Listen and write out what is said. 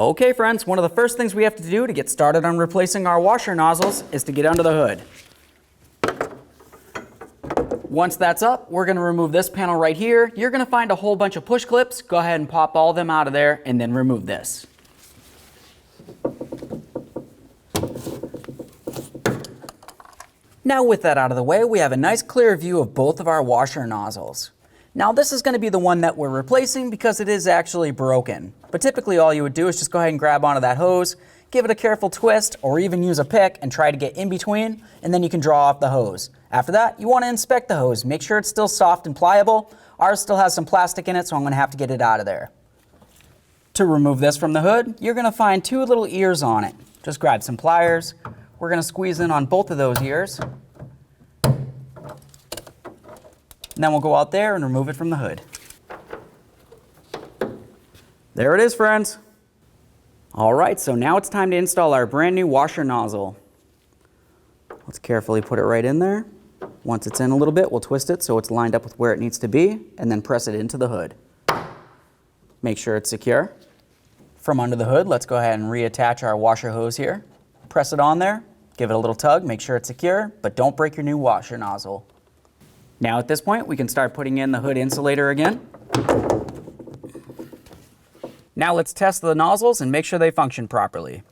Okay friends, one of the first things we have to do to get started on replacing our washer nozzles is to get under the hood. Once that's up, we're going to remove this panel right here. You're going to find a whole bunch of push clips. Go ahead and pop all of them out of there and then remove this. Now with that out of the way, we have a nice clear view of both of our washer nozzles. Now this is going to be the one that we're replacing because it is actually broken. But typically all you would do is just go ahead and grab onto that hose, give it a careful twist, or even use a pick and try to get in between, and then you can draw off the hose. After that, you want to inspect the hose. Make sure it's still soft and pliable. Ours still has some plastic in it, so I'm going to have to get it out of there. To remove this from the hood, you're going to find two little ears on it. Just grab some pliers. We're going to squeeze in on both of those ears. And then we'll go out there and remove it from the hood. There it is, friends. All right, so now it's time to install our brand new washer nozzle. Let's carefully put it right in there. Once it's in a little bit, we'll twist it so it's lined up with where it needs to be, and then press it into the hood. Make sure it's secure. From under the hood, let's go ahead and reattach our washer hose here. Press it on there, give it a little tug, make sure it's secure, but don't break your new washer nozzle. Now at this point, we can start putting in the hood insulator again. Now let's test the nozzles and make sure they function properly.